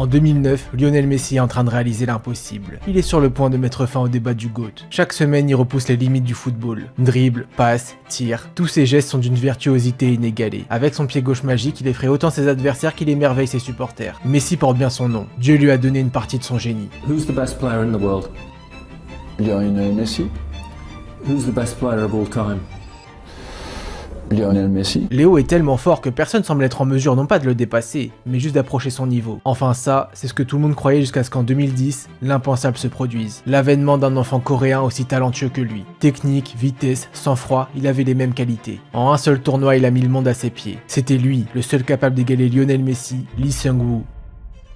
En 2009, Lionel Messi est en train de réaliser l'impossible. Il est sur le point de mettre fin au débat du GOAT. Chaque semaine, il repousse les limites du football. Dribble, passe, tire, tous ses gestes sont d'une virtuosité inégalée. Avec son pied gauche magique, il effraie autant ses adversaires qu'il émerveille ses supporters. Messi porte bien son nom. Dieu lui a donné une partie de son génie. Who's the best player in the world? Lionel Messi. Who's the best player of all time? Lionel Messi. Léo est tellement fort que personne semble être en mesure non pas de le dépasser, mais juste d'approcher son niveau. Enfin ça, c'est ce que tout le monde croyait jusqu'à ce qu'en 2010, l'impensable se produise. L'avènement d'un enfant coréen aussi talentueux que lui. Technique, vitesse, sang-froid, il avait les mêmes qualités. En un seul tournoi, il a mis le monde à ses pieds. C'était lui, le seul capable d'égaler Lionel Messi, Lee Seung-woo.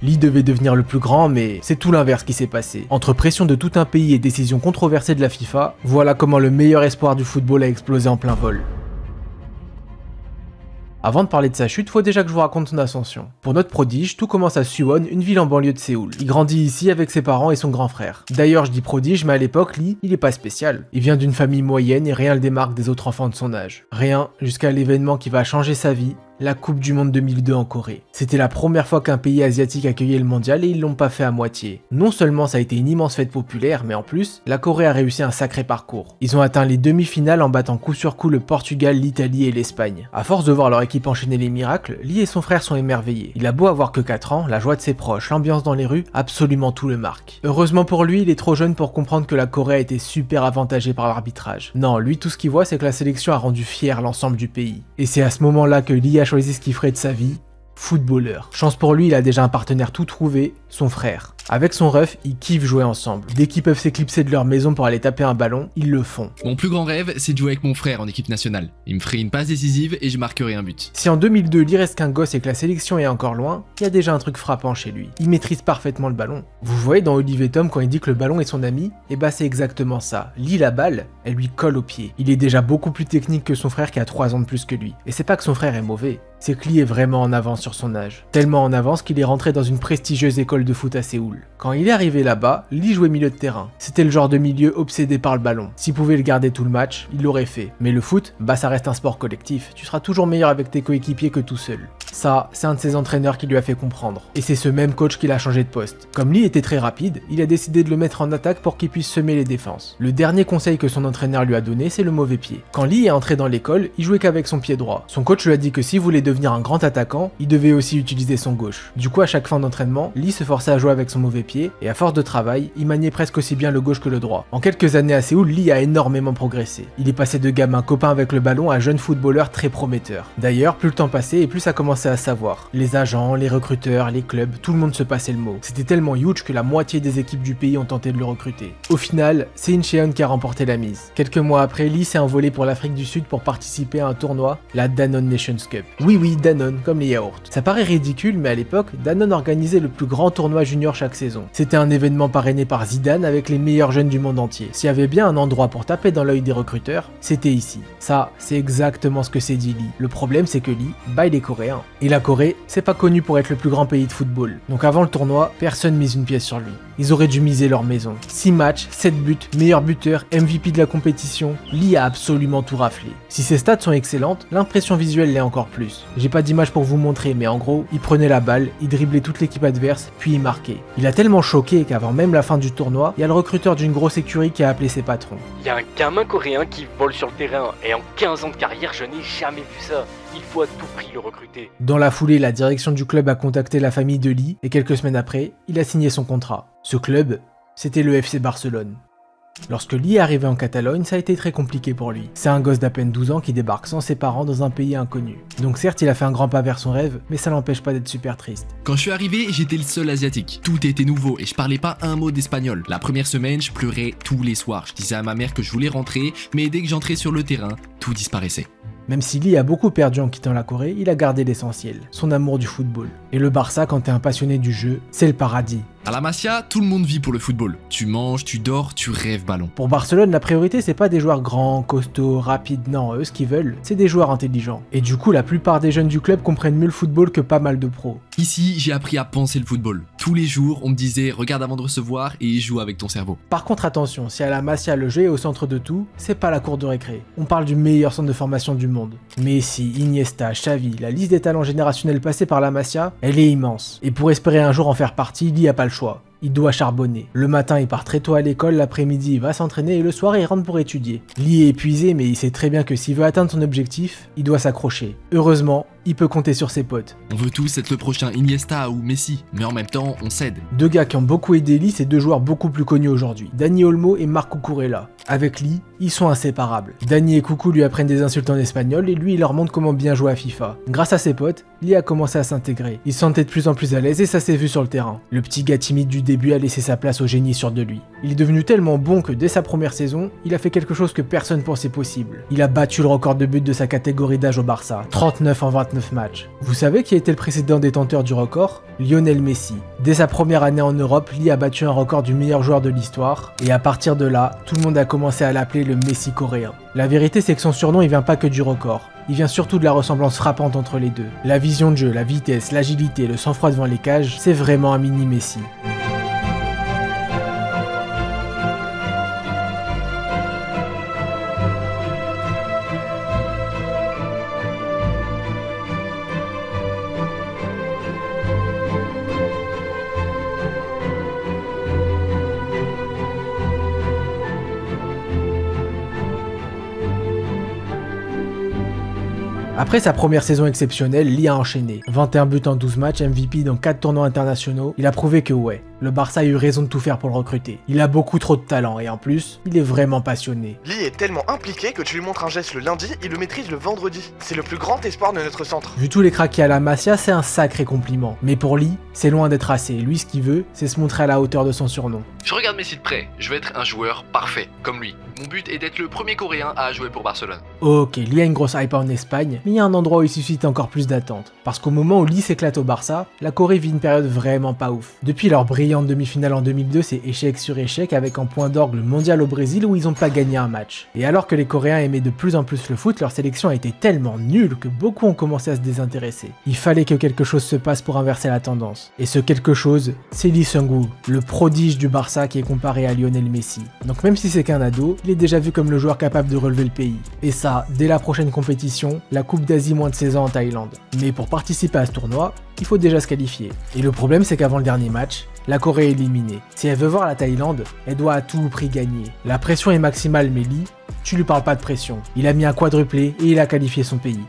Lee devait devenir le plus grand, mais c'est tout l'inverse qui s'est passé. Entre pression de tout un pays et décisions controversées de la FIFA, voilà comment le meilleur espoir du football a explosé en plein vol. Avant de parler de sa chute, faut déjà que je vous raconte son ascension. Pour notre prodige, tout commence à Suwon, une ville en banlieue de Séoul. Il grandit ici avec ses parents et son grand frère. D'ailleurs, je dis prodige, mais à l'époque, Lee, il est pas spécial. Il vient d'une famille moyenne et rien le démarque des autres enfants de son âge. Rien, jusqu'à l'événement qui va changer sa vie, la Coupe du Monde 2002 en Corée. C'était la première fois qu'un pays asiatique accueillait le mondial et ils l'ont pas fait à moitié. Non seulement ça a été une immense fête populaire, mais en plus, la Corée a réussi un sacré parcours. Ils ont atteint les demi-finales en battant coup sur coup le Portugal, l'Italie et l'Espagne. À force de voir leur équipe enchaîner les miracles, Lee et son frère sont émerveillés. Il a beau avoir que 4 ans, la joie de ses proches, l'ambiance dans les rues, absolument tout le marque. Heureusement pour lui, il est trop jeune pour comprendre que la Corée a été super avantagée par l'arbitrage. Non, lui tout ce qu'il voit c'est que la sélection a rendu fier l'ensemble du pays. Et c'est à ce moment-là que Lee a choisi ce qu'il ferait de sa vie, footballeur. Chance pour lui, il a déjà un partenaire tout trouvé, son frère. Avec son ref, ils kiffent jouer ensemble. Dès qu'ils peuvent s'éclipser de leur maison pour aller taper un ballon, ils le font. Mon plus grand rêve, c'est de jouer avec mon frère en équipe nationale. Il me ferait une passe décisive et je marquerai un but. Si en 2002, Lee reste qu'un gosse et que la sélection est encore loin, il y a déjà un truc frappant chez lui. Il maîtrise parfaitement le ballon. Vous voyez dans Olivier Tom quand il dit que le ballon est son ami, et bah c'est exactement ça. Lee, la balle, elle lui colle au pied. Il est déjà beaucoup plus technique que son frère qui a 3 ans de plus que lui. Et c'est pas que son frère est mauvais, c'est que Lee est vraiment en avance sur son âge. Tellement en avance qu'il est rentré dans une prestigieuse école de foot à Séoul. Quand il est arrivé là-bas, Lee jouait milieu de terrain. C'était le genre de milieu obsédé par le ballon. S'il pouvait le garder tout le match, il l'aurait fait. Mais le foot, bah ça reste un sport collectif. Tu seras toujours meilleur avec tes coéquipiers que tout seul. Ça, c'est un de ses entraîneurs qui lui a fait comprendre. Et c'est ce même coach qui l'a changé de poste. Comme Lee était très rapide, il a décidé de le mettre en attaque pour qu'il puisse semer les défenses. Le dernier conseil que son entraîneur lui a donné, c'est le mauvais pied. Quand Lee est entré dans l'école, il jouait qu'avec son pied droit. Son coach lui a dit que s'il voulait devenir un grand attaquant, il devait aussi utiliser son gauche. Du coup, à chaque fin d'entraînement, Lee se forçait à jouer avec son mauvais pied, et à force de travail, il maniait presque aussi bien le gauche que le droit. En quelques années à Séoul, Lee a énormément progressé. Il est passé de gamin copain avec le ballon à jeune footballeur très prometteur. D'ailleurs, plus le temps passait et plus ça commençait à savoir. Les agents, les recruteurs, les clubs, tout le monde se passait le mot. C'était tellement huge que la moitié des équipes du pays ont tenté de le recruter. Au final, c'est Incheon qui a remporté la mise. Quelques mois après, Lee s'est envolé pour l'Afrique du Sud pour participer à un tournoi, la Danone Nations Cup. Oui, Danone, comme les yaourts. Ça paraît ridicule, mais à l'époque, Danone organisait le plus grand tournoi junior chaque saison. C'était un événement parrainé par Zidane avec les meilleurs jeunes du monde entier. S'il y avait bien un endroit pour taper dans l'œil des recruteurs, c'était ici. Ça, c'est exactement ce que s'est dit Lee. Le problème, c'est que Lee, bah il est coréen. Et la Corée, c'est pas connu pour être le plus grand pays de football. Donc avant le tournoi, personne mise une pièce sur lui. Ils auraient dû miser leur maison. 6 matchs, 7 buts, meilleur buteur, MVP de la compétition, Lee a absolument tout raflé. Si ses stats sont excellentes, l'impression visuelle l'est encore plus. J'ai pas d'image pour vous montrer, mais en gros, il prenait la balle, il driblait toute l'équipe adverse, puis il marquait. Il a tellement choqué qu'avant même la fin du tournoi, il y a le recruteur d'une grosse écurie qui a appelé ses patrons. Il y a un gamin coréen qui vole sur le terrain, et en 15 ans de carrière, je n'ai jamais vu ça. Il faut à tout prix le recruter. Dans la foulée, la direction du club a contacté la famille de Lee, et quelques semaines après, il a signé son contrat. Ce club, c'était le FC Barcelone. Lorsque Lee est arrivé en Catalogne, ça a été très compliqué pour lui. C'est un gosse d'à peine 12 ans qui débarque sans ses parents dans un pays inconnu. Donc certes, il a fait un grand pas vers son rêve, mais ça l'empêche pas d'être super triste. Quand je suis arrivé, j'étais le seul asiatique. Tout était nouveau et je parlais pas un mot d'espagnol. La première semaine, je pleurais tous les soirs. Je disais à ma mère que je voulais rentrer, mais dès que j'entrais sur le terrain, tout disparaissait. Même si Lee a beaucoup perdu en quittant la Corée, il a gardé l'essentiel, son amour du football. Et le Barça, quand t'es un passionné du jeu, c'est le paradis. À la Masia, tout le monde vit pour le football. Tu manges, tu dors, tu rêves ballon. Pour Barcelone, la priorité c'est pas des joueurs grands, costauds, rapides, non, eux ce qu'ils veulent, c'est des joueurs intelligents. Et du coup, la plupart des jeunes du club comprennent mieux le football que pas mal de pros. Ici, j'ai appris à penser le football. Tous les jours, on me disait regarde avant de recevoir et joue avec ton cerveau. Par contre attention, si à la Masia le jeu est au centre de tout, c'est pas la cour de récré. On parle du meilleur centre de formation du monde. Messi, Iniesta, Xavi, la liste des talents générationnels passés par la Masia, elle est immense. Et pour espérer un jour en faire partie, il n'y a pas le choix. Il doit charbonner. Le matin, il part très tôt à l'école, l'après-midi, il va s'entraîner et le soir, il rentre pour étudier. Lee est épuisé, mais il sait très bien que s'il veut atteindre son objectif, il doit s'accrocher. Heureusement, il peut compter sur ses potes. On veut tous être le prochain Iniesta ou Messi, mais en même temps, on cède. Deux gars qui ont beaucoup aidé Lee, c'est deux joueurs beaucoup plus connus aujourd'hui, Dani Olmo et Marc Cucurella. Avec Lee, ils sont inséparables. Dani et Cucu lui apprennent des insultes en espagnol et lui, il leur montre comment bien jouer à FIFA. Grâce à ses potes, Lee a commencé à s'intégrer. Il se sentait de plus en plus à l'aise et ça s'est vu sur le terrain. Le petit gars timide du début a laissé sa place au génie sûr de lui. Il est devenu tellement bon que dès sa première saison, il a fait quelque chose que personne pensait possible. Il a battu le record de buts de sa catégorie d'âge au Barça, 39 en 29 matchs. Vous savez qui était le précédent détenteur du record? Lionel Messi. Dès sa première année en Europe, Lee a battu un record du meilleur joueur de l'histoire, et à partir de là, tout le monde a commencé à l'appeler le Messi coréen. La vérité, c'est que son surnom, il vient pas que du record. Il vient surtout de la ressemblance frappante entre les deux. La vision de jeu, la vitesse, l'agilité, le sang-froid devant les cages, c'est vraiment un mini Messi. Après sa première saison exceptionnelle, Lee a enchaîné. 21 buts en 12 matchs, MVP dans 4 tournois internationaux, il a prouvé que ouais, le Barça a eu raison de tout faire pour le recruter. Il a beaucoup trop de talent et en plus, il est vraiment passionné. Lee est tellement impliqué que tu lui montres un geste le lundi, il le maîtrise le vendredi. C'est le plus grand espoir de notre centre. Vu tous les cracks qu'il y a à la Masia, c'est un sacré compliment. Mais pour Lee, c'est loin d'être assez. Lui, ce qu'il veut, c'est se montrer à la hauteur de son surnom. Je regarde Messi de près, je veux être un joueur parfait, comme lui. Mon but est d'être le premier Coréen à jouer pour Barcelone. Ok, Lee a une grosse hype en Espagne, mais il y a un endroit où il suscite encore plus d'attentes. Parce qu'au moment où Lee s'éclate au Barça, la Corée vit une période vraiment pas ouf. Depuis leur brillante demi-finale en 2002, c'est échec sur échec avec en point d'orgue le mondial au Brésil où ils ont pas gagné un match. Et alors que les Coréens aimaient de plus en plus le foot, leur sélection a été tellement nulle que beaucoup ont commencé à se désintéresser. Il fallait que quelque chose se passe pour inverser la tendance. Et ce quelque chose, c'est Lee Seung-woo, le prodige du Barça qui est comparé à Lionel Messi. Donc même si c'est qu'un ado, il est déjà vu comme le joueur capable de relever le pays. Et ça, dès la prochaine compétition, la Coupe d'Asie moins de 16 ans en Thaïlande. Mais pour participer à ce tournoi, il faut déjà se qualifier. Et le problème, c'est qu'avant le dernier match, la Corée est éliminée. Si elle veut voir la Thaïlande, elle doit à tout prix gagner. La pression est maximale, mais Lee, tu lui parles pas de pression. Il a mis un quadruplé et il a qualifié son pays.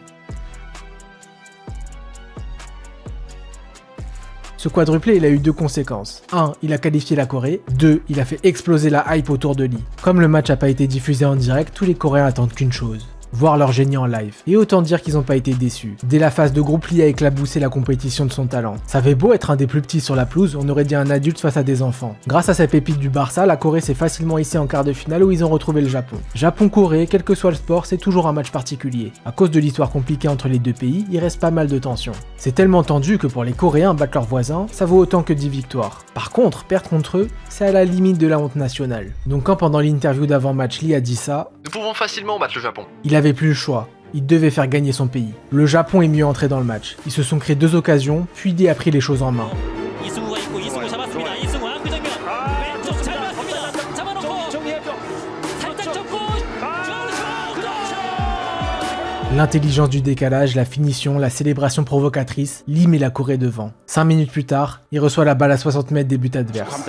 Ce quadruplé, il a eu deux conséquences. 1. Il a qualifié la Corée. 2. Il a fait exploser la hype autour de Lee. Comme le match n'a pas été diffusé en direct, tous les Coréens attendent qu'une chose. Voir leur génie en live. Et autant dire qu'ils n'ont pas été déçus. Dès la phase de groupe, Lee a éclaboussé la compétition de son talent. Ça avait beau être un des plus petits sur la pelouse, on aurait dit un adulte face à des enfants. Grâce à sa pépite du Barça, la Corée s'est facilement hissée en quart de finale où ils ont retrouvé le Japon. Japon-Corée, quel que soit le sport, c'est toujours un match particulier. À cause de l'histoire compliquée entre les deux pays, il reste pas mal de tensions. C'est tellement tendu que pour les Coréens, battre leurs voisins, ça vaut autant que 10 victoires. Par contre, perdre contre eux, c'est à la limite de la honte nationale. Donc quand pendant l'interview d'avant-match, Lee a dit ça, nous pouvons facilement battre le Japon. Il avait plus le choix. Il devait faire gagner son pays. Le Japon est mieux entré dans le match. Ils se sont créés 2 occasions, puis Lee a pris les choses en main. L'intelligence du décalage, la finition, la célébration provocatrice, Lee met la Corée devant. 5 minutes plus tard, il reçoit la balle à 60 mètres des buts adverses.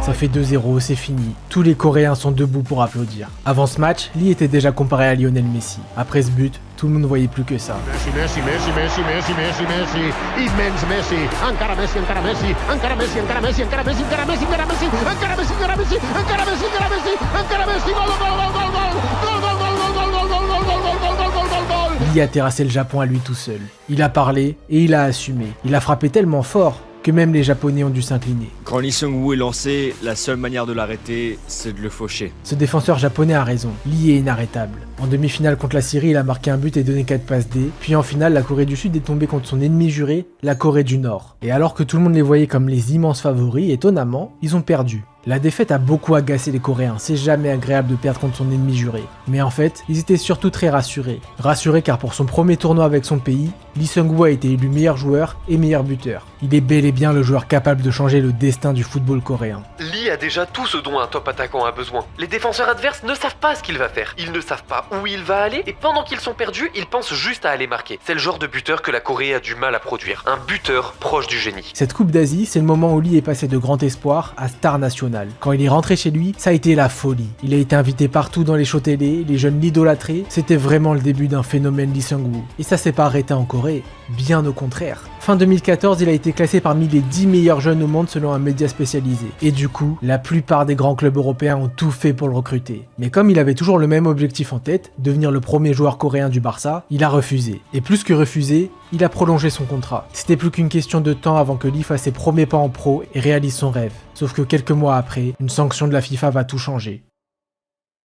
Ça fait 2-0, c'est fini. Tous les Coréens sont debout pour applaudir. Avant ce match, Lee était déjà comparé à Lionel Messi. Après ce but, tout le monde ne voyait plus que ça. Lee a terrassé le Japon à lui tout seul. Il a parlé et il a assumé. Il a frappé tellement fort que même les Japonais ont dû s'incliner. Quand Lee Seung-woo est lancé, la seule manière de l'arrêter, c'est de le faucher. Ce défenseur japonais a raison, Lee est inarrêtable. En demi-finale contre la Syrie, il a marqué un but et donné 4 passes D, puis en finale, la Corée du Sud est tombée contre son ennemi juré, la Corée du Nord. Et alors que tout le monde les voyait comme les immenses favoris, étonnamment, ils ont perdu. La défaite a beaucoup agacé les Coréens, c'est jamais agréable de perdre contre son ennemi juré. Mais en fait, ils étaient surtout très rassurés. Rassurés car pour son premier tournoi avec son pays, Lee Seung-woo a été élu meilleur joueur et meilleur buteur. Il est bel et bien le joueur capable de changer le destin du football coréen. Lee a déjà tout ce dont un top attaquant a besoin. Les défenseurs adverses ne savent pas ce qu'il va faire. Ils ne savent pas où il va aller et pendant qu'ils sont perdus, ils pensent juste à aller marquer. C'est le genre de buteur que la Corée a du mal à produire. Un buteur proche du génie. Cette Coupe d'Asie, c'est le moment où Lee est passé de grand espoir à star national. Quand il est rentré chez lui, ça a été la folie. Il a été invité partout dans les shows télé, les jeunes l'idolâtraient. C'était vraiment le début d'un phénomène Lee Seung-woo. Et ça s'est pas arrêté en Corée, bien au contraire. Fin 2014, il a été classé parmi les 10 meilleurs jeunes au monde selon un média spécialisé. Et du coup, la plupart des grands clubs européens ont tout fait pour le recruter. Mais comme il avait toujours le même objectif en tête, devenir le premier joueur coréen du Barça, il a refusé. Et plus que refusé, il a prolongé son contrat. C'était plus qu'une question de temps avant que Lee fasse ses premiers pas en pro et réalise son rêve. Sauf que quelques mois après, une sanction de la FIFA va tout changer.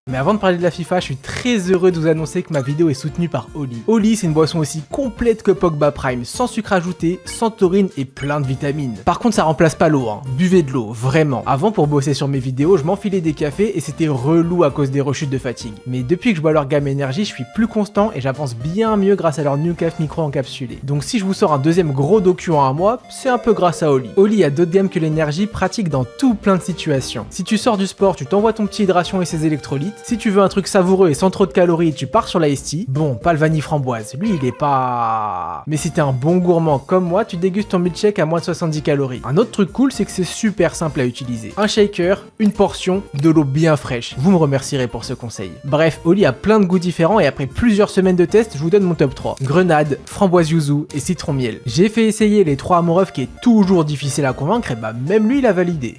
Mais avant de parler de la FIFA, je suis très heureux de vous annoncer que ma vidéo est soutenue par Oli. Oli, c'est une boisson aussi complète que Pogba Prime, sans sucre ajouté, sans taurine et plein de vitamines. Par contre, ça remplace pas l'eau, hein. Buvez de l'eau, vraiment. Avant, pour bosser sur mes vidéos, je m'enfilais des cafés et c'était relou à cause des rechutes de fatigue. Mais depuis que je bois leur gamme énergie, je suis plus constant et j'avance bien mieux grâce à leur New Caf micro encapsulé. Donc si je vous sors un deuxième gros docu en un mois, c'est un peu grâce à Oli. Oli a d'autres gammes que l'énergie, pratique dans tout plein de situations. Si tu sors du sport, tu t'envoies ton petit hydration et ses électrolytes. Si tu veux un truc savoureux et sans trop de calories, tu pars sur la Ice Tea. Bon, pas le vanille framboise, lui il est pas... Mais si t'es un bon gourmand comme moi, tu dégustes ton milkshake à moins de 70 calories. Un autre truc cool, c'est que c'est super simple à utiliser. Un shaker, une portion, de l'eau bien fraîche. Vous me remercierez pour ce conseil. Bref, Oli a plein de goûts différents et après plusieurs semaines de tests, je vous donne mon top 3. Grenade, framboise yuzu et citron miel. J'ai fait essayer les 3 amoureux qui est toujours difficile à convaincre et bah même lui il a validé.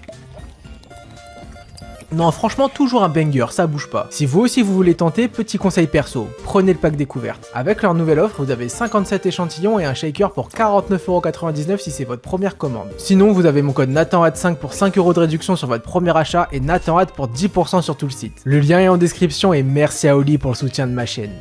Non, franchement, toujours un banger, ça bouge pas. Si vous aussi vous voulez tenter, petit conseil perso, prenez le pack découverte. Avec leur nouvelle offre, vous avez 57 échantillons et un shaker pour 49,99€ si c'est votre première commande. Sinon, vous avez mon code NathanHat5 pour 5€ de réduction sur votre premier achat et NathanHat pour 10% sur tout le site. Le lien est en description et merci à Oli pour le soutien de ma chaîne.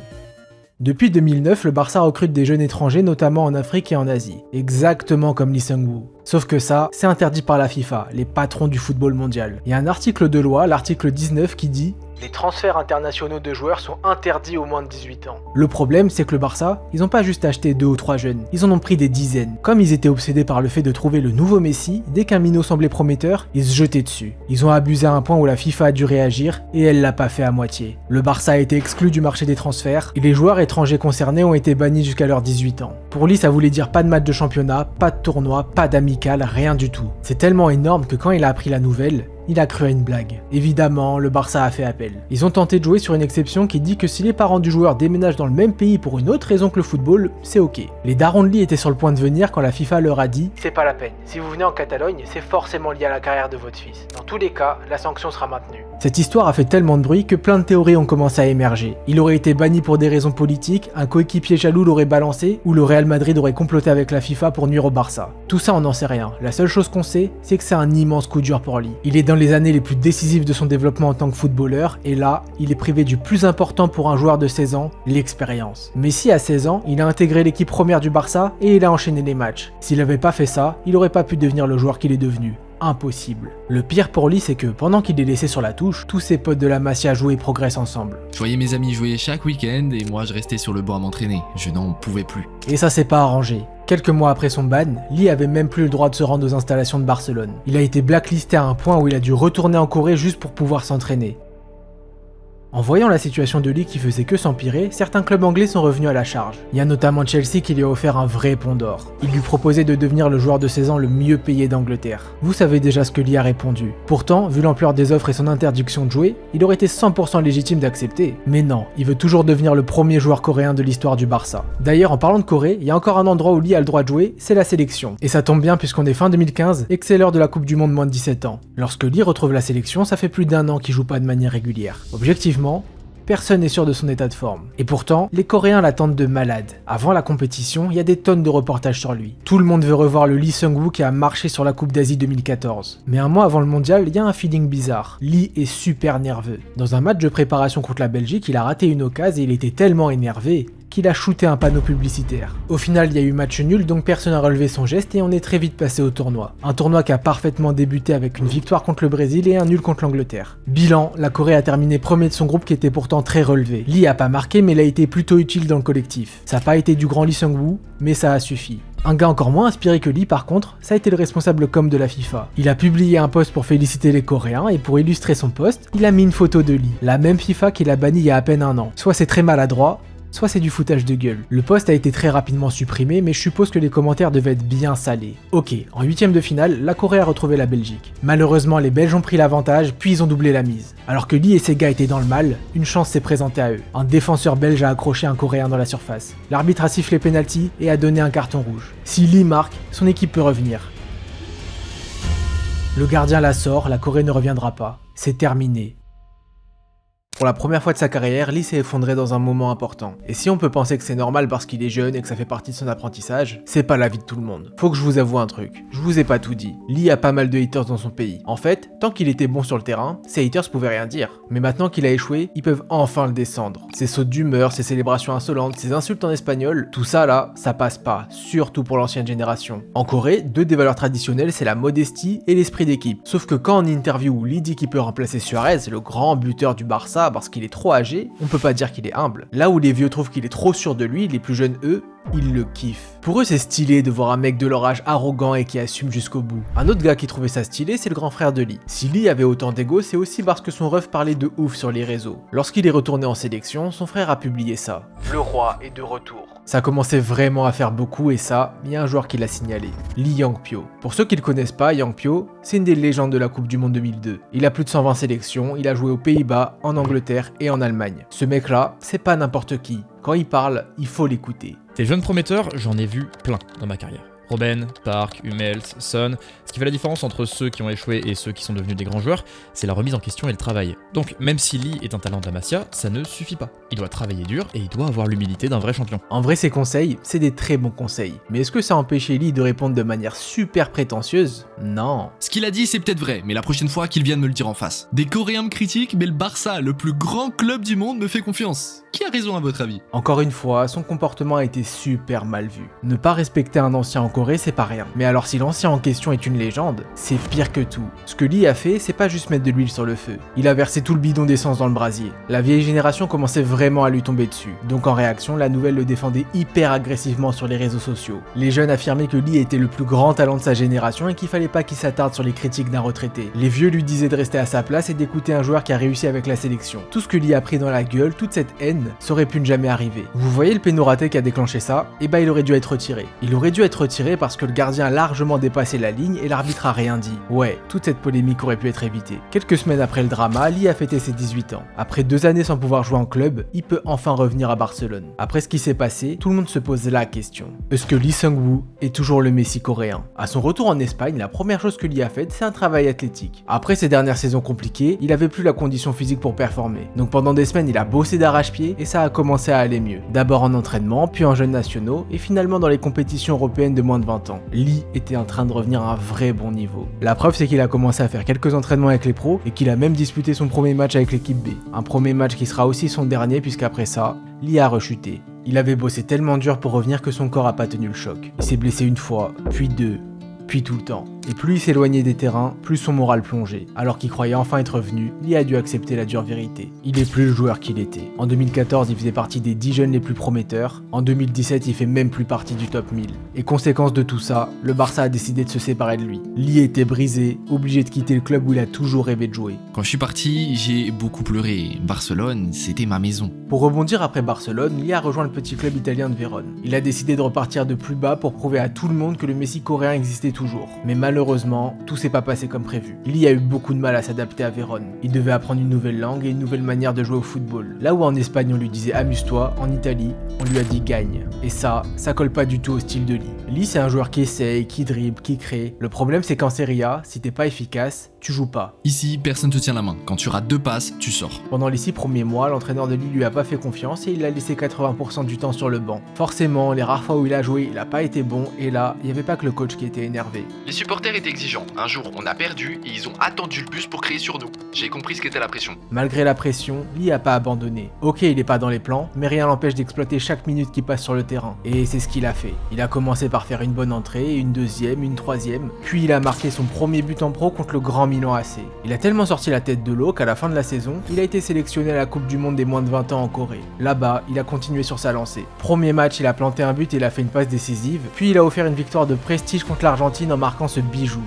Depuis 2009, le Barça recrute des jeunes étrangers, notamment en Afrique et en Asie. Exactement comme Lee Seung-woo. Sauf que ça, c'est interdit par la FIFA, les patrons du football mondial. Il y a un article de loi, l'article 19, qui dit « Les transferts internationaux de joueurs sont interdits aux moins de 18 ans. » Le problème, c'est que le Barça, ils n'ont pas juste acheté 2 ou 3 jeunes, ils en ont pris des dizaines. Comme ils étaient obsédés par le fait de trouver le nouveau Messi, dès qu'un minot semblait prometteur, ils se jetaient dessus. Ils ont abusé à un point où la FIFA a dû réagir, et elle l'a pas fait à moitié. Le Barça a été exclu du marché des transferts, et les joueurs étrangers concernés ont été bannis jusqu'à leurs 18 ans. Pour lui, ça voulait dire pas de match de championnat, pas de tournoi, pas d'amical, rien du tout. C'est tellement énorme que quand il a appris la nouvelle, il a cru à une blague. Évidemment, le Barça a fait appel. Ils ont tenté de jouer sur une exception qui dit que si les parents du joueur déménagent dans le même pays pour une autre raison que le football, c'est ok. Les darons de Lee étaient sur le point de venir quand la FIFA leur a dit « C'est pas la peine, si vous venez en Catalogne, c'est forcément lié à la carrière de votre fils. Dans tous les cas, la sanction sera maintenue. » Cette histoire a fait tellement de bruit que plein de théories ont commencé à émerger. Il aurait été banni pour des raisons politiques, un coéquipier jaloux l'aurait balancé, ou le Real Madrid aurait comploté avec la FIFA pour nuire au Barça. Tout ça on n'en sait rien. La seule chose qu'on sait, c'est que c'est un immense coup dur pour Lee. Il est dans les années les plus décisives de son développement en tant que footballeur, et là, il est privé du plus important pour un joueur de 16 ans, l'expérience. Messi à 16 ans, il a intégré l'équipe première du Barça et il a enchaîné les matchs. S'il avait pas fait ça, il aurait pas pu devenir le joueur qu'il est devenu. Impossible. Le pire pour lui, c'est que pendant qu'il est laissé sur la touche, tous ses potes de la Masia jouent et progressent ensemble. Je voyais mes amis jouer chaque week-end et moi je restais sur le banc à m'entraîner. Je n'en pouvais plus. Et ça s'est pas arrangé. Quelques mois après son ban, Lee avait même plus le droit de se rendre aux installations de Barcelone. Il a été blacklisté à un point où il a dû retourner en Corée juste pour pouvoir s'entraîner. En voyant la situation de Lee qui faisait que s'empirer, certains clubs anglais sont revenus à la charge. Il y a notamment Chelsea qui lui a offert un vrai pont d'or. Il lui proposait de devenir le joueur de 16 ans le mieux payé d'Angleterre. Vous savez déjà ce que Lee a répondu. Pourtant, vu l'ampleur des offres et son interdiction de jouer, il aurait été 100% légitime d'accepter. Mais non, il veut toujours devenir le premier joueur coréen de l'histoire du Barça. D'ailleurs, en parlant de Corée, il y a encore un endroit où Lee a le droit de jouer, c'est la sélection. Et ça tombe bien puisqu'on est fin 2015 et que c'est l'heure de la Coupe du Monde moins de 17 ans. Lorsque Lee retrouve la sélection, ça fait plus d'1 an qu'il joue pas de manière régulière. Objectivement, personne n'est sûr de son état de forme. Et pourtant, les Coréens l'attendent de malade. Avant la compétition, il y a des tonnes de reportages sur lui. Tout le monde veut revoir le Lee Seung-woo qui a marché sur la Coupe d'Asie 2014. Mais un mois avant le mondial, il y a un feeling bizarre. Lee est super nerveux. Dans un match de préparation contre la Belgique, il a raté une occasion et il était tellement énervé qu'il a shooté un panneau publicitaire. Au final, il y a eu match nul, donc personne n'a relevé son geste et on est très vite passé au tournoi. Un tournoi qui a parfaitement débuté avec une victoire contre le Brésil et un nul contre l'Angleterre. Bilan, la Corée a terminé premier de son groupe qui était pourtant très relevé. Lee a pas marqué, mais il a été plutôt utile dans le collectif. Ça n'a pas été du grand Lee Seung-woo, mais ça a suffi. Un gars encore moins inspiré que Lee par contre, ça a été le responsable com de la FIFA. Il a publié un post pour féliciter les Coréens et pour illustrer son post, il a mis une photo de Lee, la même FIFA qu'il a banni il y a à peine un an. Soit c'est très maladroit, soit c'est du foutage de gueule. Le post a été très rapidement supprimé, mais je suppose que les commentaires devaient être bien salés. Ok, en huitième de finale, la Corée a retrouvé la Belgique. Malheureusement, les Belges ont pris l'avantage, puis ils ont doublé la mise. Alors que Lee et ses gars étaient dans le mal, une chance s'est présentée à eux. Un défenseur belge a accroché un Coréen dans la surface. L'arbitre a sifflé penalty et a donné un carton rouge. Si Lee marque, son équipe peut revenir. Le gardien la sort, la Corée ne reviendra pas. C'est terminé. Pour la première fois de sa carrière, Lee s'est effondré dans un moment important. Et si on peut penser que c'est normal parce qu'il est jeune et que ça fait partie de son apprentissage, c'est pas l'avis de tout le monde. Faut que je vous avoue un truc, je vous ai pas tout dit. Lee a pas mal de haters dans son pays. En fait, tant qu'il était bon sur le terrain, ses haters pouvaient rien dire. Mais maintenant qu'il a échoué, ils peuvent enfin le descendre. Ses sautes d'humeur, ses célébrations insolentes, ses insultes en espagnol, tout ça là, ça passe pas, surtout pour l'ancienne génération. En Corée, deux des valeurs traditionnelles, c'est la modestie et l'esprit d'équipe. Sauf que quand en interview, Lee dit qu'il peut remplacer Suarez, le grand buteur du Barça, parce qu'il est trop âgé, on peut pas dire qu'il est humble. Là où les vieux trouvent qu'il est trop sûr de lui, les plus jeunes eux, ils le kiffent. Pour eux c'est stylé de voir un mec de leur âge arrogant et qui assume jusqu'au bout. Un autre gars qui trouvait ça stylé, c'est le grand frère de Lee. Si Lee avait autant d'ego, c'est aussi parce que son ref parlait de ouf sur les réseaux. Lorsqu'il est retourné en sélection, son frère a publié ça. Le roi est de retour. Ça commençait vraiment à faire beaucoup et ça, il y a un joueur qui l'a signalé. Lee Yang-pyo. Pour ceux qui le connaissent pas, Yang-pyo, c'est une des légendes de la Coupe du Monde 2002. Il a plus de 120 sélections, il a joué aux Pays-Bas, en Angleterre et en Allemagne. Ce mec là, c'est pas n'importe qui. Quand il parle, il faut l'écouter. Des jeunes prometteurs, j'en ai vu plein dans ma carrière. Robben, Park, Hummels, Son. Ce qui fait la différence entre ceux qui ont échoué et ceux qui sont devenus des grands joueurs, c'est la remise en question et le travail. Donc même si Lee est un talent de la Masia, ça ne suffit pas. Il doit travailler dur et il doit avoir l'humilité d'un vrai champion. En vrai, ces conseils, c'est des très bons conseils. Mais est-ce que ça a empêché Lee de répondre de manière super prétentieuse? Non. Ce qu'il a dit, c'est peut-être vrai, mais la prochaine fois qu'il vienne me le dire en face. Des Coréens me critiquent, mais le Barça, le plus grand club du monde, me fait confiance. Qui a raison à votre avis? Encore une fois, son comportement a été super mal vu. Ne pas respecter un ancien en Corée, c'est pas rien. Mais alors si l'ancien en question est une légende, c'est pire que tout. Ce que Lee a fait, c'est pas juste mettre de l'huile sur le feu. Il a versé tout le bidon d'essence dans le brasier. La vieille génération commençait vraiment à lui tomber dessus. Donc en réaction, la nouvelle le défendait hyper agressivement sur les réseaux sociaux. Les jeunes affirmaient que Lee était le plus grand talent de sa génération et qu'il fallait pas qu'il s'attarde sur les critiques d'un retraité. Les vieux lui disaient de rester à sa place et d'écouter un joueur qui a réussi avec la sélection. Tout ce que Lee a pris dans la gueule, toute cette haine, ça aurait pu ne jamais arriver. Vous voyez le péno raté qui a déclenché ça? Et bah il aurait dû être retiré. Il aurait dû être retiré parce que le gardien a largement dépassé la ligne et l'arbitre a rien dit. Ouais, toute cette polémique aurait pu être évitée. Quelques semaines après le drama, Lee a fêté ses 18 ans. Après 2 années sans pouvoir jouer en club, il peut enfin revenir à Barcelone. Après ce qui s'est passé, tout le monde se pose la question. Est-ce que Lee Seung-woo est toujours le Messi coréen? À son retour en Espagne, la première chose que Lee a faite, c'est un travail athlétique. Après ces dernières saisons compliquées, il avait plus la condition physique pour performer. Donc pendant des semaines, il a bossé d'arrache-pied et ça a commencé à aller mieux. D'abord en entraînement, puis en jeunes nationaux et finalement dans les compétitions européennes de moins de 20 ans. Lee était en train de revenir à un vrai bon niveau. La preuve, c'est qu'il a commencé à faire quelques entraînements avec les pros et qu'il a même disputé son premier match avec l'équipe B. Un premier match qui sera aussi son dernier puisqu'après ça, Lee a rechuté. Il avait bossé tellement dur pour revenir que son corps a pas tenu le choc. Il s'est blessé une fois, puis 2, puis tout le temps. Et plus il s'éloignait des terrains, plus son moral plongeait. Alors qu'il croyait enfin être revenu, Lee a dû accepter la dure vérité. Il est plus le joueur qu'il était. En 2014, il faisait partie des 10 jeunes les plus prometteurs. En 2017, il fait même plus partie du top 1000. Et conséquence de tout ça, le Barça a décidé de se séparer de lui. Lee était brisé, obligé de quitter le club où il a toujours rêvé de jouer. Quand je suis parti, j'ai beaucoup pleuré. Barcelone, c'était ma maison. Pour rebondir après Barcelone, Lee a rejoint le petit club italien de Vérone. Il a décidé de repartir de plus bas pour prouver à tout le monde que le Messi coréen existait toujours. Mais malheureusement, tout s'est pas passé comme prévu. Lee a eu beaucoup de mal à s'adapter à Vérone. Il devait apprendre une nouvelle langue et une nouvelle manière de jouer au football. Là où en Espagne on lui disait amuse-toi, en Italie, on lui a dit gagne. Et ça colle pas du tout au style de Lee. Lee c'est un joueur qui essaye, qui dribble, qui crée. Le problème c'est qu'en Serie A, si t'es pas efficace, tu joues pas. Ici, personne te tient la main. Quand tu rates 2 passes, tu sors. Pendant les 6 premiers mois, l'entraîneur de Lee lui a pas fait confiance et il l'a laissé 80% du temps sur le banc. Forcément, les rares fois où il a joué, il a pas été bon et là, il y avait pas que le coach qui était énervé. Les supporters étaient exigeants. Un jour, on a perdu et ils ont attendu le bus pour crier sur nous. J'ai compris ce qu'était la pression. Malgré la pression, Lee a pas abandonné. Ok, il est pas dans les plans, mais rien l'empêche d'exploiter chaque minute qui passe sur le terrain. Et c'est ce qu'il a fait. Il a commencé par faire une bonne entrée, une deuxième, une troisième, puis il a marqué son premier but en pro contre le Grand Milan AC. Il a tellement sorti la tête de l'eau qu'à la fin de la saison, il a été sélectionné à la Coupe du Monde des moins de 20 ans en Corée. Là-bas, il a continué sur sa lancée. Premier match, il a planté un but et il a fait une passe décisive, puis il a offert une victoire de prestige contre l'Argentine en marquant ce bijou.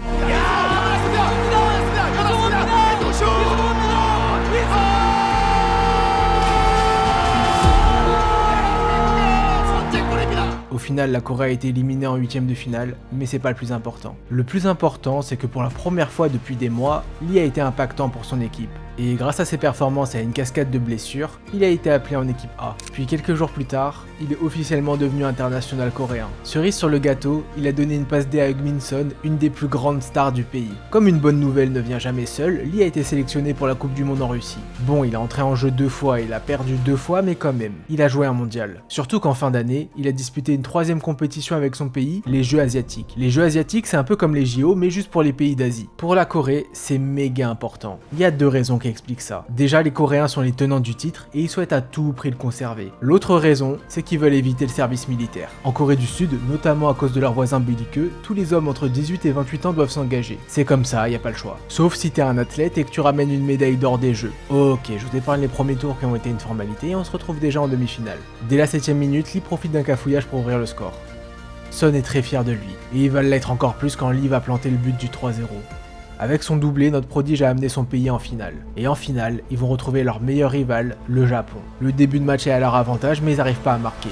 Au final, la Corée a été éliminée en 8ème de finale, mais c'est pas le plus important. Le plus important, c'est que pour la première fois depuis des mois, Lee a été impactant pour son équipe. Et grâce à ses performances et à une cascade de blessures, il a été appelé en équipe A. Puis quelques jours plus tard, il est officiellement devenu international coréen. Cerise sur le gâteau, il a donné une passe D à Heung-min Son, une des plus grandes stars du pays. Comme une bonne nouvelle ne vient jamais seule, Lee a été sélectionné pour la Coupe du Monde en Russie. Bon, il a entré en jeu 2 fois et il a perdu 2 fois, mais quand même, il a joué un mondial. Surtout qu'en fin d'année, il a disputé une 3ème compétition avec son pays, les Jeux Asiatiques. Les Jeux Asiatiques, c'est un peu comme les JO, mais juste pour les pays d'Asie. Pour la Corée, c'est méga important. Il y a 2 raisons qui expliquent ça. Déjà, les Coréens sont les tenants du titre et ils souhaitent à tout prix le conserver. L'autre raison, c'est qu'ils veulent éviter le service militaire. En Corée du Sud, notamment à cause de leurs voisins belliqueux, tous les hommes entre 18 et 28 ans doivent s'engager. C'est comme ça, y a pas le choix. Sauf si t'es un athlète et que tu ramènes une médaille d'or des Jeux. Ok, je vous épargne les premiers tours qui ont été une formalité et on se retrouve déjà en demi-finale. Dès la 7ème minute, Lee profite d'un cafouillage pour ouvrir le score. Son est très fier de lui, et il va l'être encore plus quand Lee va planter le but du 3-0. Avec son doublé, notre prodige a amené son pays en finale. Et en finale, ils vont retrouver leur meilleur rival, le Japon. Le début de match est à leur avantage, mais ils n'arrivent pas à marquer.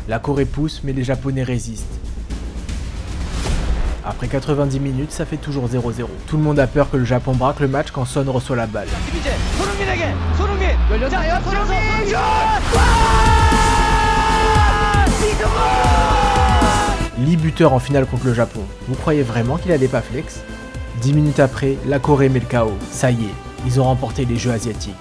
La Corée pousse, mais les Japonais résistent. Après 90 minutes, ça fait toujours 0-0. Tout le monde a peur que le Japon braque le match quand Son reçoit la balle. Lee buteur en finale contre le Japon. Vous croyez vraiment qu'il allait pas flex? 10 minutes après, la Corée met le KO. Ça y est, ils ont remporté les Jeux Asiatiques.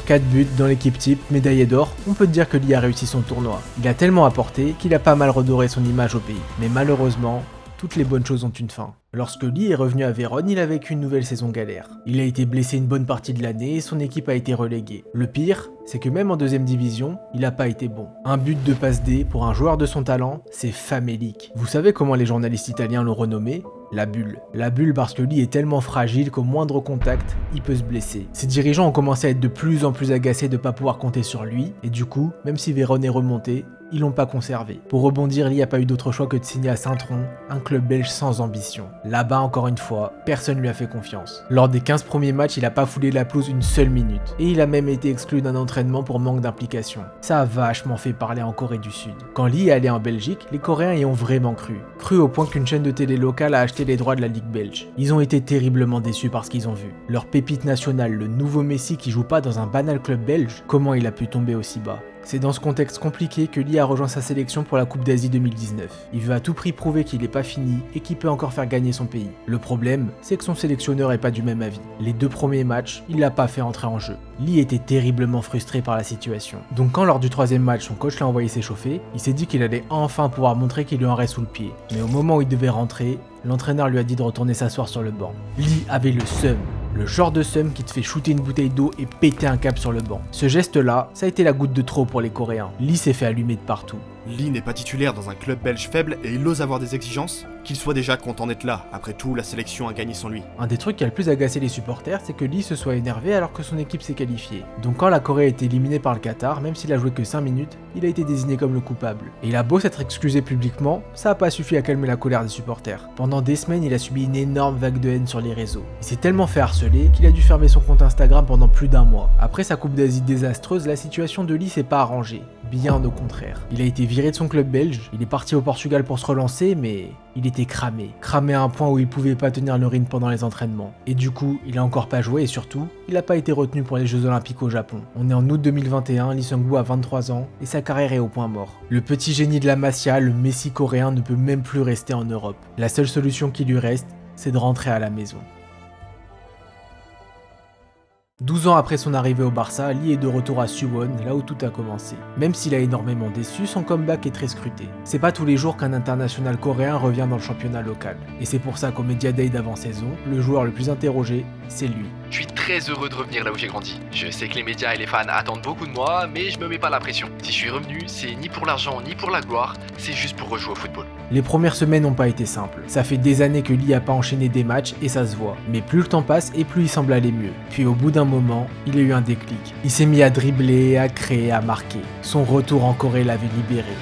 Quatre buts dans l'équipe type, médaillé d'or, on peut dire que Lee a réussi son tournoi. Il a tellement apporté qu'il a pas mal redoré son image au pays. Mais malheureusement, toutes les bonnes choses ont une fin. Lorsque Lee est revenu à Vérone, il a vécu une nouvelle saison galère. Il a été blessé une bonne partie de l'année et son équipe a été reléguée. Le pire, c'est que même en 2ème division, il n'a pas été bon. Un but de passe D pour un joueur de son talent, c'est famélique. Vous savez comment les journalistes italiens l'ont renommé ? La bulle. La bulle parce que Lee est tellement fragile qu'au moindre contact, il peut se blesser. Ses dirigeants ont commencé à être de plus en plus agacés de ne pas pouvoir compter sur lui, et du coup, même si Vérone est remonté, ils l'ont pas conservé. Pour rebondir, Lee n'a pas eu d'autre choix que de signer à Saint-Tron, un club belge sans ambition. Là-bas, encore une fois, personne lui a fait confiance. Lors des 15 premiers matchs, il a pas foulé la pelouse une seule minute, et il a même été exclu d'un entraînement pour manque d'implication. Ça a vachement fait parler en Corée du Sud. Quand Lee est allé en Belgique, les Coréens y ont vraiment cru. Cru au point qu'une chaîne de télé locale a acheté les droits de la Ligue belge. Ils ont été terriblement déçus par ce qu'ils ont vu. Leur pépite nationale, le nouveau Messi qui joue pas dans un banal club belge, comment il a pu tomber aussi bas ? C'est dans ce contexte compliqué que Lee a rejoint sa sélection pour la Coupe d'Asie 2019. Il veut à tout prix prouver qu'il n'est pas fini et qu'il peut encore faire gagner son pays. Le problème, c'est que son sélectionneur est pas du même avis. Les 2 premiers matchs, il l'a pas fait entrer en jeu. Lee était terriblement frustré par la situation. Donc quand lors du 3e match, son coach l'a envoyé s'échauffer, il s'est dit qu'il allait enfin pouvoir montrer qu'il lui en reste sous le pied. Mais au moment où il devait rentrer, l'entraîneur lui a dit de retourner s'asseoir sur le banc. Lee avait le seum. Le genre de seum qui te fait shooter une bouteille d'eau et péter un câble sur le banc. Ce geste-là, ça a été la goutte de trop pour les Coréens. Lee s'est fait allumer de partout. Lee n'est pas titulaire dans un club belge faible et il ose avoir des exigences, qu'il soit déjà content d'être là. Après tout, la sélection a gagné sans lui. Un des trucs qui a le plus agacé les supporters, c'est que Lee se soit énervé alors que son équipe s'est qualifiée. Donc quand la Corée a été éliminée par le Qatar, même s'il a joué que 5 minutes, il a été désigné comme le coupable. Et il a beau s'être excusé publiquement, ça a pas suffi à calmer la colère des supporters. Pendant des semaines, il a subi une énorme vague de haine sur les réseaux. Il s'est tellement fait harceler qu'il a dû fermer son compte Instagram pendant plus d'1 mois. Après sa Coupe d'Asie désastreuse, la situation de Lee s'est pas arrangée. bien au contraire. Il a été viré de son club belge, il est parti au Portugal pour se relancer, mais il était cramé. Cramé à un point où il pouvait pas tenir le rythme pendant les entraînements. Et du coup, il a encore pas joué et surtout, il a pas été retenu pour les Jeux Olympiques au Japon. On est en août 2021, Lee Seung-woo a 23 ans et sa carrière est au point mort. Le petit génie de la Masia, le Messi coréen, ne peut même plus rester en Europe. La seule solution qui lui reste, c'est de rentrer à la maison. 12 ans après son arrivée au Barça, Lee est de retour à Suwon, là où tout a commencé. Même s'il a énormément déçu, son comeback est très scruté. C'est pas tous les jours qu'un international coréen revient dans le championnat local. Et c'est pour ça qu'au Media Day d'avant-saison, le joueur le plus interrogé, c'est lui. Je suis très heureux de revenir là où j'ai grandi. Je sais que les médias et les fans attendent beaucoup de moi, mais je me mets pas la pression. Si je suis revenu, c'est ni pour l'argent ni pour la gloire, c'est juste pour rejouer au football. Les premières semaines n'ont pas été simples. Ça fait des années que Lee a pas enchaîné des matchs et ça se voit. Mais plus le temps passe et plus il semble aller mieux. Puis au bout d'un moment, il a eu un déclic. Il s'est mis à dribbler, à créer, à marquer. Son retour en Corée l'avait libéré.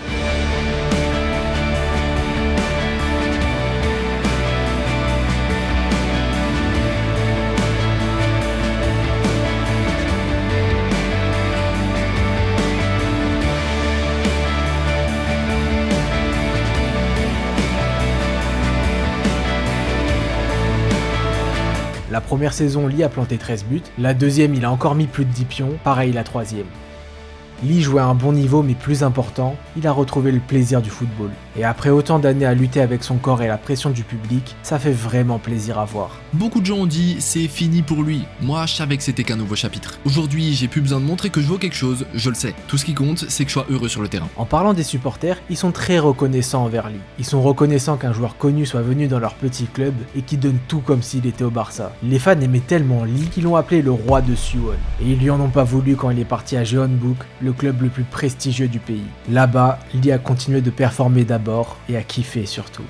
La première saison, Lee a planté 13 buts, la deuxième, il a encore mis plus de 10 pions, pareil la troisième. Lee jouait à un bon niveau, mais plus important, il a retrouvé le plaisir du football. Et après autant d'années à lutter avec son corps et la pression du public, ça fait vraiment plaisir à voir. Beaucoup de gens ont dit c'est fini pour lui. Moi, je savais que c'était qu'un nouveau chapitre. Aujourd'hui, j'ai plus besoin de montrer que je vaux quelque chose, je le sais. Tout ce qui compte, c'est que je sois heureux sur le terrain. En parlant des supporters, ils sont très reconnaissants envers Lee. Ils sont reconnaissants qu'un joueur connu soit venu dans leur petit club et qui donne tout comme s'il était au Barça. Les fans aimaient tellement Lee qu'ils l'ont appelé le roi de Suwon. Et ils lui en ont pas voulu quand il est parti à Jeonbuk, le club le plus prestigieux du pays. Là-bas, Lee a continué de performer d'abord et à kiffer surtout.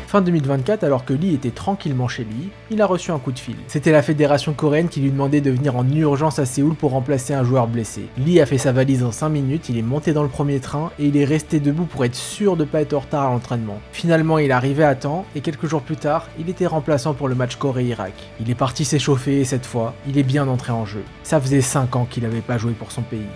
Fin 2024, alors que Lee était tranquillement chez lui, il a reçu un coup de fil. C'était la fédération coréenne qui lui demandait de venir en urgence à Séoul pour remplacer un joueur blessé. Lee a fait sa valise en 5 minutes, il est monté dans le premier train et il est resté debout pour être sûr de pas être en retard à l'entraînement. Finalement, il est arrivé à temps et quelques jours plus tard, il était remplaçant pour le match Corée-Irak. Il est parti s'échauffer et cette fois, il est bien entré en jeu. Ça faisait 5 ans qu'il n'avait pas joué pour son pays.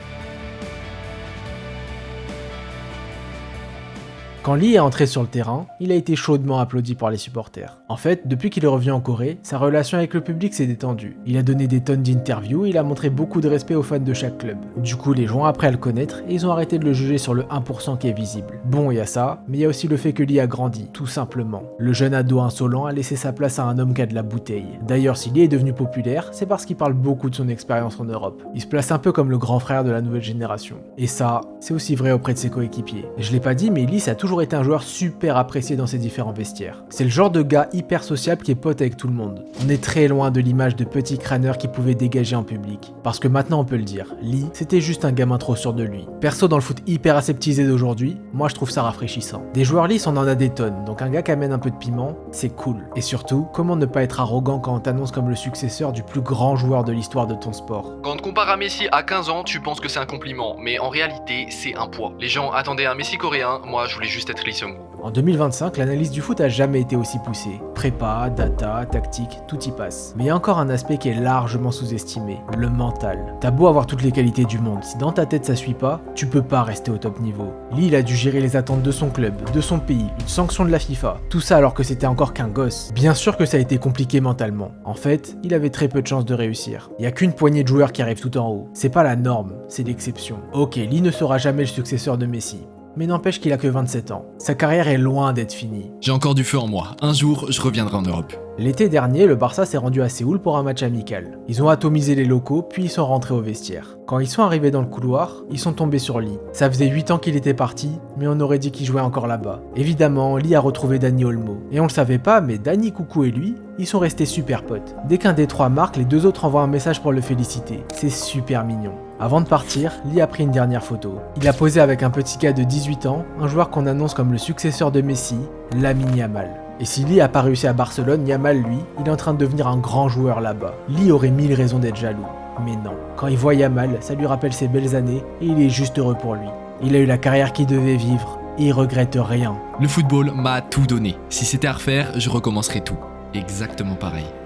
Quand Lee est entré sur le terrain, il a été chaudement applaudi par les supporters. En fait, depuis qu'il est revenu en Corée, sa relation avec le public s'est détendue. Il a donné des tonnes d'interviews et il a montré beaucoup de respect aux fans de chaque club. Du coup, les gens ont appris à le connaître et ils ont arrêté de le juger sur le 1% qui est visible. Bon, il y a ça, mais il y a aussi le fait que Lee a grandi, tout simplement. Le jeune ado insolent a laissé sa place à un homme qui a de la bouteille. D'ailleurs, si Lee est devenu populaire, c'est parce qu'il parle beaucoup de son expérience en Europe. Il se place un peu comme le grand frère de la nouvelle génération. Et ça, c'est aussi vrai auprès de ses coéquipiers. Et je l'ai pas dit, mais Lee, ça a toujours été un joueur super apprécié dans ses différents vestiaires. C'est le genre de gars hyper sociable qui est pote avec tout le monde. On est très loin de l'image de petit crâneur qui pouvait dégager en public. Parce que maintenant on peut le dire, Lee, c'était juste un gamin trop sûr de lui. Perso, dans le foot hyper aseptisé d'aujourd'hui, moi je trouve ça rafraîchissant. Des joueurs lisses, on en a des tonnes, donc un gars qui amène un peu de piment, c'est cool. Et surtout, comment ne pas être arrogant quand on t'annonce comme le successeur du plus grand joueur de l'histoire de ton sport? Quand on te compare à Messi à 15 ans, tu penses que c'est un compliment, mais en réalité, c'est un poids. Les gens attendaient un Messi coréen, moi je voulais juste être Lee Seung-woo. En 2025, l'analyse du foot a jamais été aussi poussée. Prépa, data, tactique, tout y passe. Mais il y a encore un aspect qui est largement sous-estimé, le mental. T'as beau avoir toutes les qualités du monde, si dans ta tête ça suit pas, tu peux pas rester au top niveau. Lee, il a dû gérer les attentes de son club, de son pays, une sanction de la FIFA. Tout ça alors que c'était encore qu'un gosse. Bien sûr que ça a été compliqué mentalement. En fait, il avait très peu de chances de réussir. Il y a qu'une poignée de joueurs qui arrivent tout en haut. C'est pas la norme, c'est l'exception. Ok, Lee ne sera jamais le successeur de Messi. Mais n'empêche qu'il a que 27 ans. Sa carrière est loin d'être finie. J'ai encore du feu en moi. Un jour, je reviendrai en Europe. L'été dernier, le Barça s'est rendu à Séoul pour un match amical. Ils ont atomisé les locaux, puis ils sont rentrés au vestiaire. Quand ils sont arrivés dans le couloir, ils sont tombés sur Lee. Ça faisait 8 ans qu'il était parti, mais on aurait dit qu'il jouait encore là-bas. Évidemment, Lee a retrouvé Dani Olmo. Et on le savait pas, mais Dani Coucou et lui, ils sont restés super potes. Dès qu'un des trois marque, les deux autres envoient un message pour le féliciter. C'est super mignon. Avant de partir, Lee a pris une dernière photo. Il a posé avec un petit gars de 18 ans, un joueur qu'on annonce comme le successeur de Messi, Lamine Yamal. Et si Lee a pas réussi à Barcelone, Yamal, lui, il est en train de devenir un grand joueur là-bas. Lee aurait 1000 raisons d'être jaloux. Mais non. Quand il voit Yamal, ça lui rappelle ses belles années et il est juste heureux pour lui. Il a eu la carrière qu'il devait vivre et il regrette rien. Le football m'a tout donné. Si c'était à refaire, je recommencerais tout. exactement pareil.